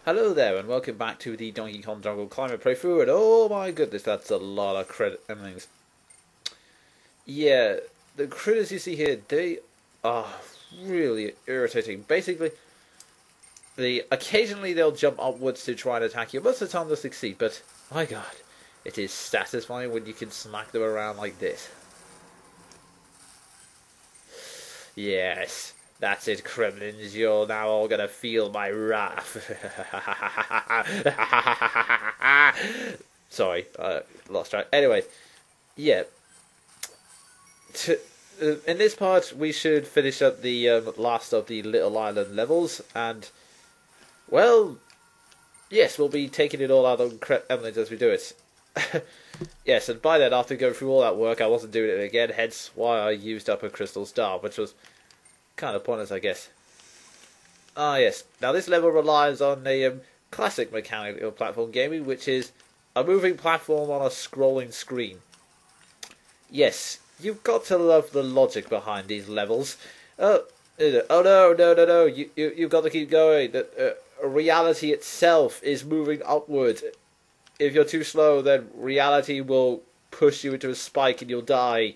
Hello there, and welcome back to the Donkey Kong Jungle Climate playthrough. And oh my goodness, that's a lot of credit and things. Yeah, the critters you see here, they are really irritating. Basically, occasionally they'll jump upwards to try and attack you. Most of the time they'll succeed, but my God, it is satisfying when you can smack them around like this. Yes. That's it, Kremlins. You're now all gonna feel my wrath. Sorry, lost track. Anyways, yeah. In this part, we should finish up the last of the Little Island levels, and well, yes, we'll be taking it all out on Kremlins as we do it. Yes, and by then, after going through all that work, I wasn't doing it again. Hence, why I used up a crystal star, which was kind of pointless, I guess. Ah, yes. Now, this level relies on a classic mechanic of platform gaming, which is a moving platform on a scrolling screen. Yes, you've got to love the logic behind these levels. Oh no! You've got to keep going. Reality itself is moving upwards. If you're too slow, then reality will push you into a spike and you'll die.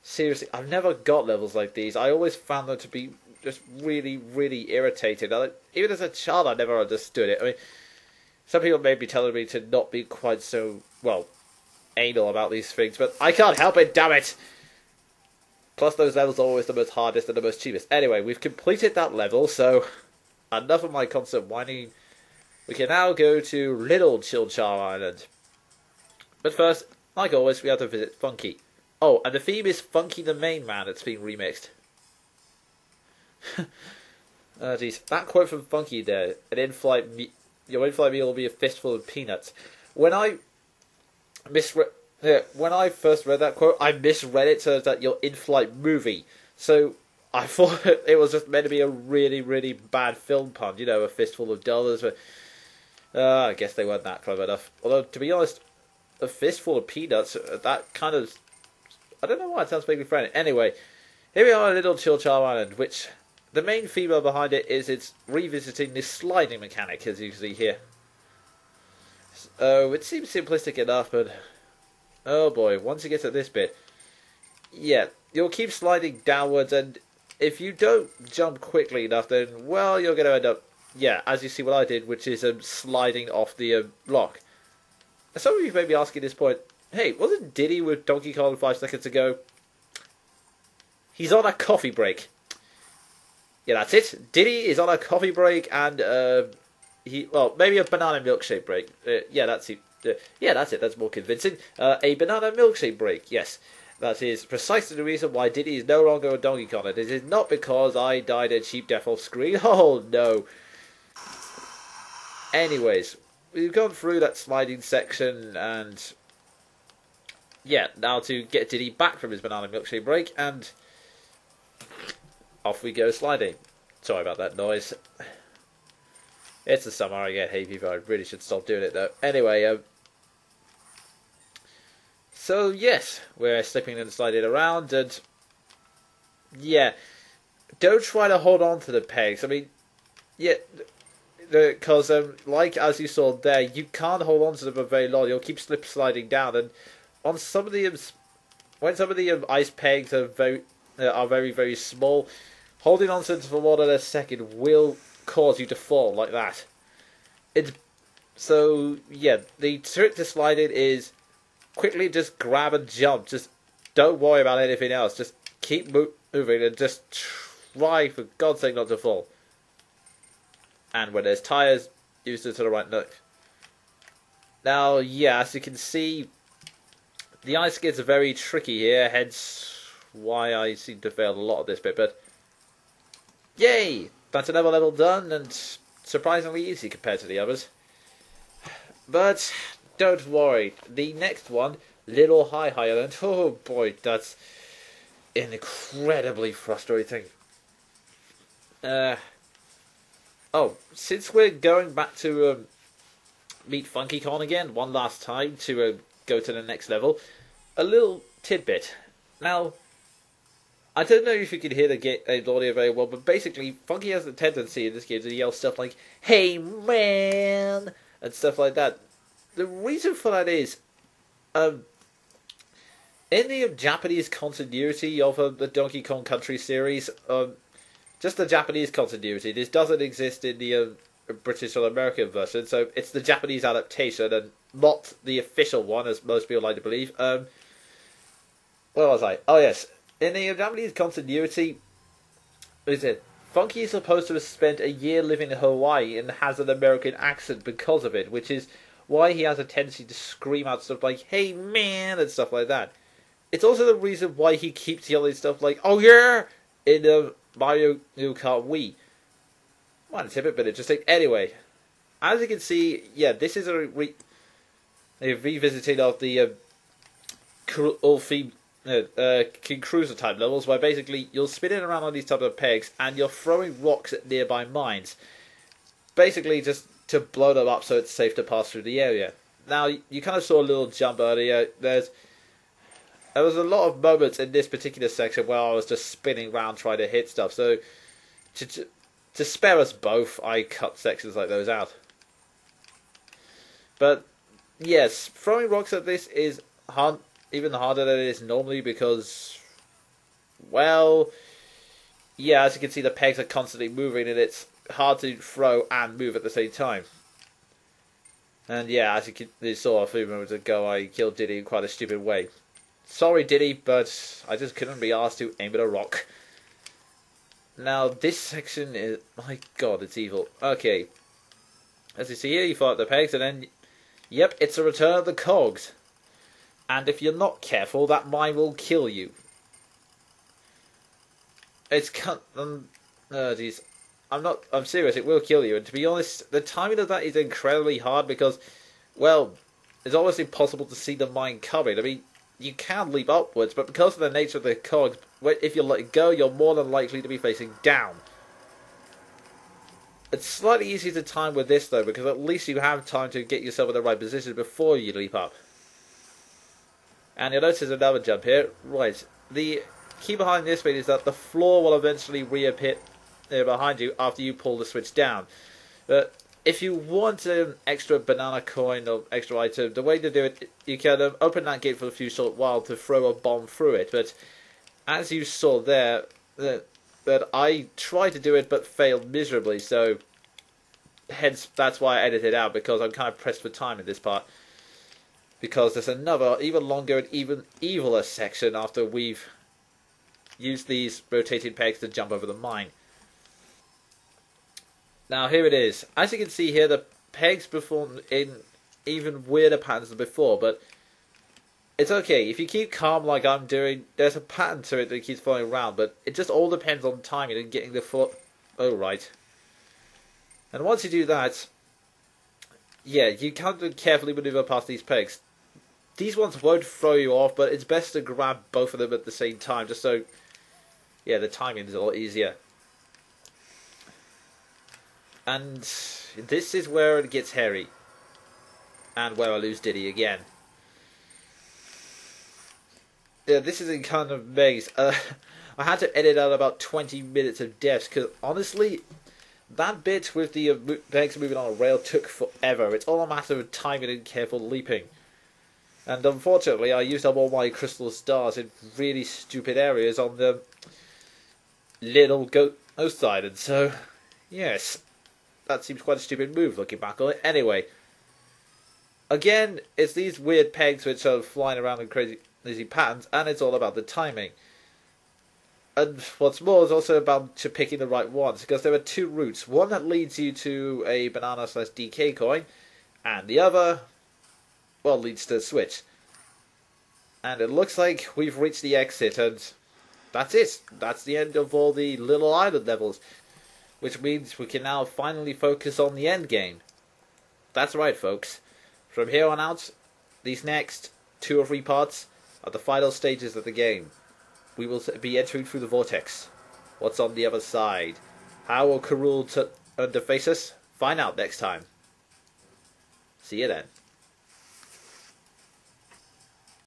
Seriously, I've never got levels like these. I always found them to be just really, really irritating. Even as a child, I never understood it. I mean, some people may be telling me to not be quite so, well, anal about these things, but I can't help it, damn it! Plus, those levels are always the most hardest and the most cheapest. Anyway, we've completed that level, so enough of my constant whining. We can now go to Little Chilchar Island. But first, like always, we have to visit Funky. Oh, and the theme is Funky the Main Man. It's been remixed. Jeez, that quote from Funky there. Your in-flight meal will be a fistful of peanuts. When I first read that quote, I misread it so that your in-flight movie. So I thought it was just meant to be a really, really bad film pun. You know, a fistful of dollars. But I guess they weren't that clever enough. Although, to be honest, a fistful of peanuts, that kind of, I don't know why it sounds vaguely friendly. Anyway, here we are on Little Chilchar Island, which the main female behind it is it's revisiting this sliding mechanic, as you can see here. It seems simplistic enough, but oh boy, once you get to this bit, yeah, you'll keep sliding downwards, and if you don't jump quickly enough, then, well, you're going to end up, yeah, as you see what I did, which is sliding off the block. Some of you may be asking at this point, hey, wasn't Diddy with Donkey Kong 5 seconds ago? He's on a coffee break. Yeah, that's it. Diddy is on a coffee break, and maybe a banana milkshake break. Yeah, that's it. Yeah, that's it. That's more convincing. A banana milkshake break. Yes, that is precisely the reason why Diddy is no longer a Donkey Kong. It is not because I died a cheap death off screen. Oh no. Anyways, we've gone through that sliding section, and yeah, now to get Diddy back from his banana milkshake break, and off we go sliding. Sorry about that noise. It's the summer, I get hay fever. I really should stop doing it though. Anyway, so yes, we're slipping and sliding around, and yeah, don't try to hold on to the pegs. I mean, yeah, because like as you saw there, you can't hold on to them for very long. You'll keep sliding down, and on some of the when some of the ice pegs are very very small, holding on to them for more than a second will cause you to fall like that. So yeah, the trick to sliding is quickly just grab and jump. Just don't worry about anything else. Just keep moving and just try, for God's sake, not to fall. And when there's tires, use it to the right note. Now, yeah, as you can see, the ice skids are very tricky here, hence why I seem to fail a lot of this bit, but yay! That's another level done, and surprisingly easy compared to the others. But don't worry, the next one, Little High Island, oh boy, that's incredibly frustrating. Oh, since we're going back to meet Funky Kong again one last time to go to the next level, a little tidbit. Now, I don't know if you can hear the audio very well, but basically, Funky has a tendency in this game to yell stuff like, "Hey man!" and stuff like that. The reason for that is, um, in the Japanese continuity of the Donkey Kong Country series, just the Japanese continuity, this doesn't exist in the British or American version, so it's the Japanese adaptation and not the official one, as most people like to believe. Where was I? Oh yes. In the Japanese continuity, is it Funky is supposed to have spent a year living in Hawaii and has an American accent because of it, which is why he has a tendency to scream out stuff like, "Hey man!" and stuff like that. It's also the reason why he keeps yelling stuff like, "Oh yeah!" in Mario Kart Wii. Well, it's a bit interesting. Anyway, as you can see, yeah, this is a revisiting of the all-theme King Cruiser type levels, where basically you're spinning around on these types of pegs and you're throwing rocks at nearby mines, basically just to blow them up so it's safe to pass through the area. Now, you kind of saw a little jump earlier. There was a lot of moments in this particular section where I was just spinning around trying to hit stuff, so to spare us both, I cut sections like those out. But yes, throwing rocks at this is hard, even harder than it is normally because, well, yeah, as you can see, the pegs are constantly moving and it's hard to throw and move at the same time. And yeah, as you saw a few moments ago, I killed Diddy in quite a stupid way. Sorry, Diddy, but I just couldn't be asked to aim at a rock. Now, this section is... my god, it's evil. Okay. As you see here, you fire at the pegs and then... yep, it's a return of the cogs. And if you're not careful, that mine will kill you. It's... oh, jeez. I'm serious, it will kill you. And to be honest, the timing of that is incredibly hard because... well, it's almost impossible to see the mine coming. I mean, you can leap upwards, but because of the nature of the cogs, if you let go, you're more than likely to be facing down. It's slightly easier to time with this, though, because at least you have time to get yourself in the right position before you leap up. And you'll notice there's another jump here. Right, the key behind this bit is that the floor will eventually reappear behind you after you pull the switch down. But if you want an extra banana coin or extra item, the way to do it, you can open that gate for a few short while to throw a bomb through it. But as you saw there, that I tried to do it but failed miserably, so hence that's why I edited it out, because I'm kind of pressed for time in this part. Because there's another, even longer and even eviler section after we've used these rotating pegs to jump over the mine. Now here it is. As you can see here, the pegs perform in even weirder patterns than before, but it's okay. If you keep calm like I'm doing, there's a pattern to it that keeps following around, but it just all depends on timing and getting the foot... oh, right. And once you do that, yeah, you can't carefully maneuver past these pegs. These ones won't throw you off, but it's best to grab both of them at the same time, just so, yeah, the timing is a lot easier. And this is where it gets hairy. And where I lose Diddy again. Yeah, this is a kind of maze. I had to edit out about 20 minutes of deaths, because honestly, that bit with the pegs moving on a rail took forever. It's all a matter of timing and careful leaping. And unfortunately, I used up all my crystal stars in really stupid areas on the little ghost island. So, yes, that seems quite a stupid move looking back on it. Anyway, again, it's these weird pegs which are flying around in crazy patterns, and it's all about the timing. And what's more, it's also about picking the right ones, because there are two routes. One that leads you to a banana/DK coin, and the other, well, leads to a switch. And it looks like we've reached the exit, and that's it. That's the end of all the Little Island levels, which means we can now finally focus on the end game. That's right, folks. From here on out, these next 2 or 3 parts are the final stages of the game. We will be entering through the vortex. What's on the other side? How will Karul underface us? Find out next time. See you then.